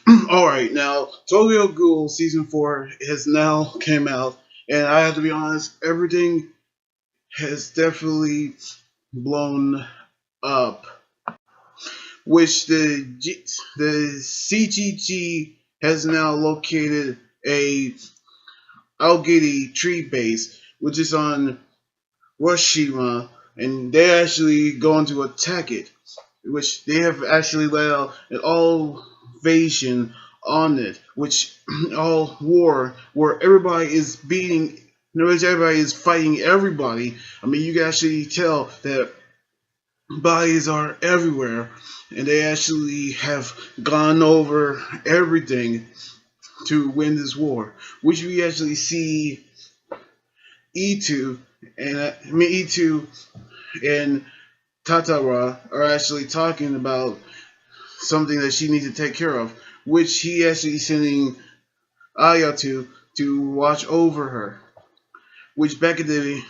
Alright, now Tokyo Ghoul season 4 has now came out, and I have to be honest, everything has definitely blown up. Which the CGG has now located a Algety tree base, which is on Hiroshima, and they're actually going to attack it, which they have actually let out an all invasion on it, which all war where everybody is beating, which everybody is fighting everybody. I mean, you can actually tell that bodies are everywhere, and they actually have gone over everything to win this war, which we actually see E2 and E2 and Tatara are actually talking about something that she needs to take care of, which he actually sending Aya to watch over her. Which back at the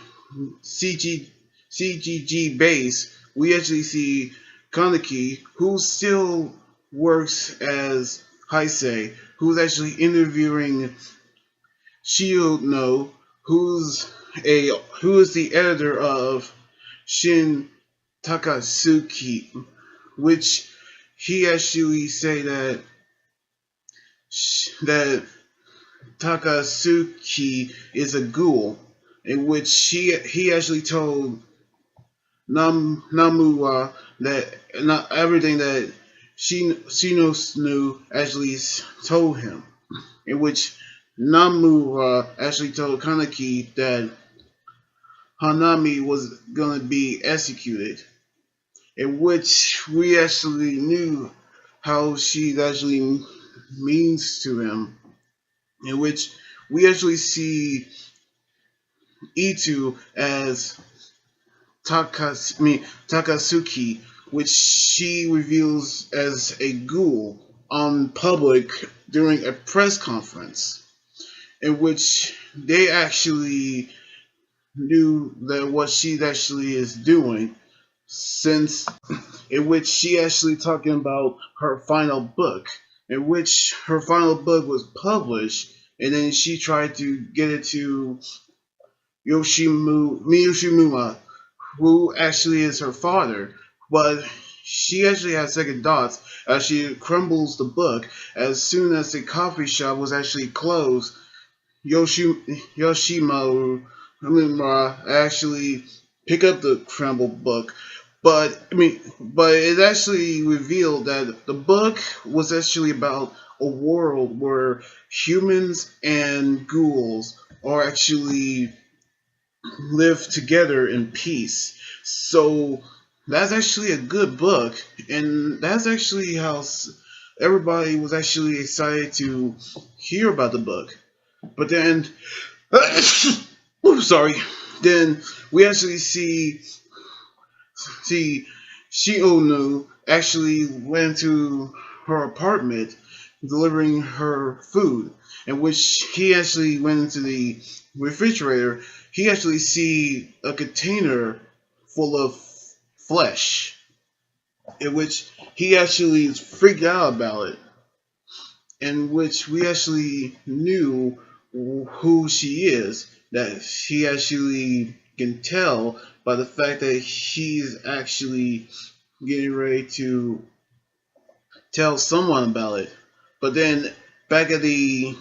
CGG base, we actually see Kaneki, who still works as Heisei, who's actually interviewing Shield who's who is the editor of Shin Takasuki, which he actually say that Takasuki is a ghoul, in which he actually told Namura that not everything that Shinosnu actually told him, in which Namura actually told Kaneki that Hanami was going to be executed, in which we actually knew how she actually means to him, in which we actually see Itu as Takasuki, which she reveals as a ghoul on public during a press conference, in which they actually knew that what she actually is doing, since in which she actually talking about her final book, in which her final book was published, and then she tried to get it to Miyashimura, who actually is her father, but she actually had second thoughts as she crumbles the book. As soon as the coffee shop was actually closed, Yoshimura actually picked up the crumbled book. But it actually revealed that the book was actually about a world where humans and ghouls are actually live together in peace. So that's actually a good book, and that's actually how everybody was actually excited to hear about the book. But then, sorry. Then we actually see Shionu actually went to her apartment delivering her food, in which he actually went into the refrigerator. He actually see a container full of flesh, in which he actually is freaked out about it, in which we actually knew who she is, that she actually can tell by the fact that she's actually getting ready to tell someone about it. But then back at the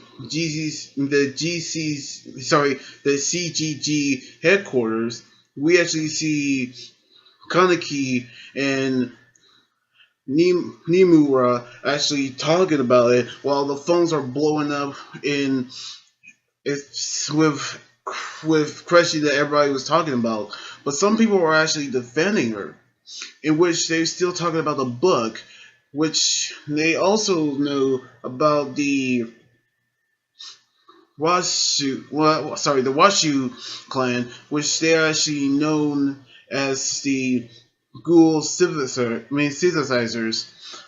CGG headquarters, we actually see Kaneki and Nimura actually talking about it while the phones are blowing up in it's with Crushy that everybody was talking about. But some people are actually defending her, in which they're still talking about the book, which they also know about the the Washu clan, which they're actually known as the Ghoul synthesizers,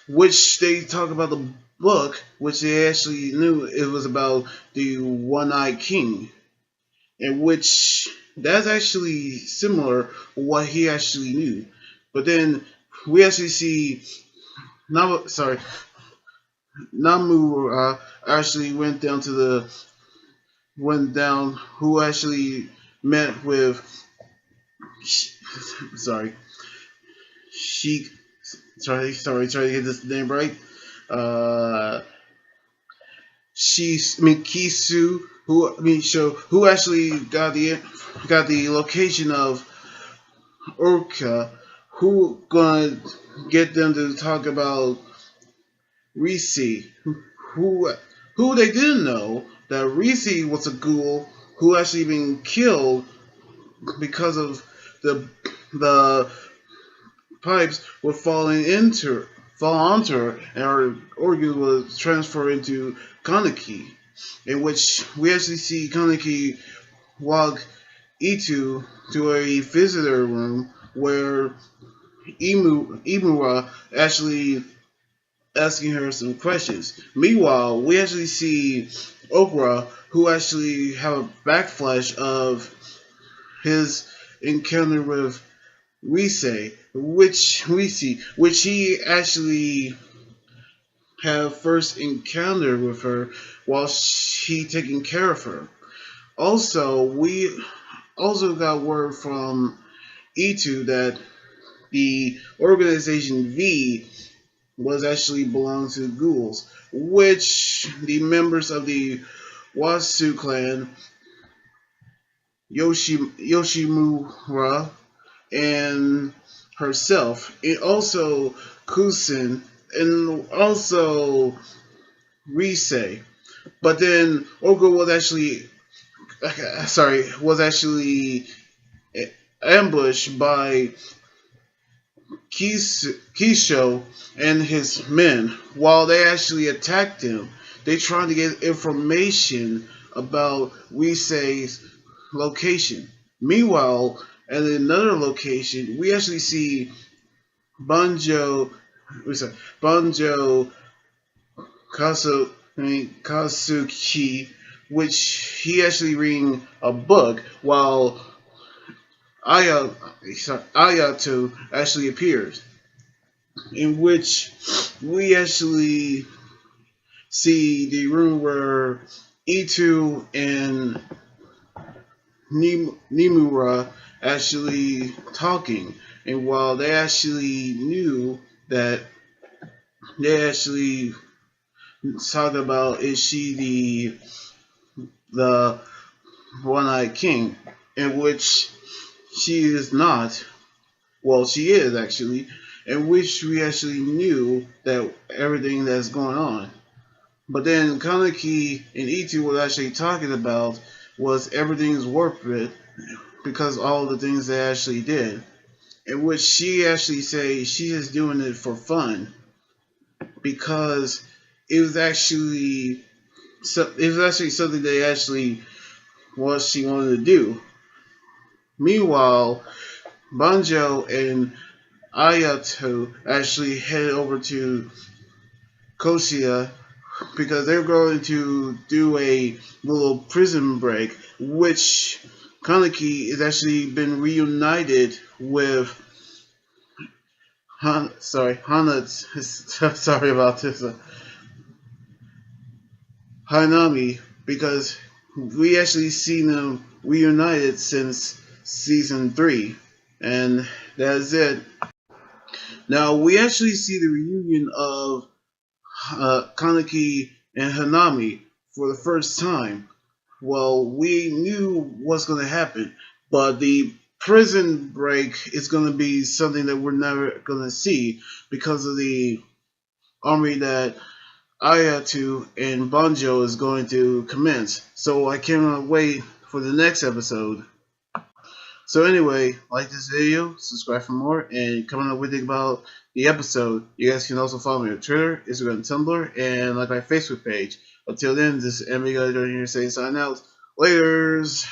which they talk about the book, which they actually knew it was about the One-Eyed King, in which that's actually similar to what he actually knew. But then we actually see now, sorry, Namu actually went down, who actually met with sorry, Sheik. Try to get this name right. Uh, Kisu, who actually got the location of Orca, who gonna get them to talk about Reese, who who they didn't know that Reese was a ghoul who actually been killed because of the pipes were fall onto her, and her organ was transferred into Kaneki, in which we actually see Kaneki walk Itu to a visitor room where Imura actually asking her some questions. Meanwhile, we actually see Okra, who actually have a backflash of his encounter with which he actually have first encountered with her while she taking care of her. Also, we also got word from E2 that the organization V was actually belonged to ghouls, which the members of the Wasu clan, Yoshimura, and herself, and also Kusin, and also Rise. But then Ogo was actually ambushed by Kisho and his men. While they actually attacked him, they tried to get information about Rise's location. Meanwhile, at another location, we actually see Banjo, Banjo Kasuki, which he actually reading a book while Aya, Ayato actually appears, in which we actually see the room where Itu and Nimura actually talking, and while they actually knew that they actually talk about is she the one-eyed king, in which she is not. Well, she is actually, in which we actually knew that everything that's going on. But then Kaneki and Itu were actually talking about was everything's worth it because all the things they actually did. In which she actually say she is doing it for fun because it was actually something they actually what she wanted to do. Meanwhile, Banjo and Ayato actually headed over to Koshia because they're going to do a little prison break, which Kaneki has actually been reunited with Hana. Sorry about this. Hanami, because we actually seen them reunited since season 3, and that's it. Now we actually see the reunion of Kaneki and Hanami for the first time. Well, we knew what's going to happen, but the prison break is going to be something that we're never going to see because of the army that Ayatu and Banjo is going to commence. So I cannot wait for the next episode. So anyway, like this video, subscribe for more, and comment on what you think about the episode. You guys can also follow me on Twitter, Instagram, Tumblr, and like my Facebook page. Until then, this is Emmy Guy here saying sign out. Laters!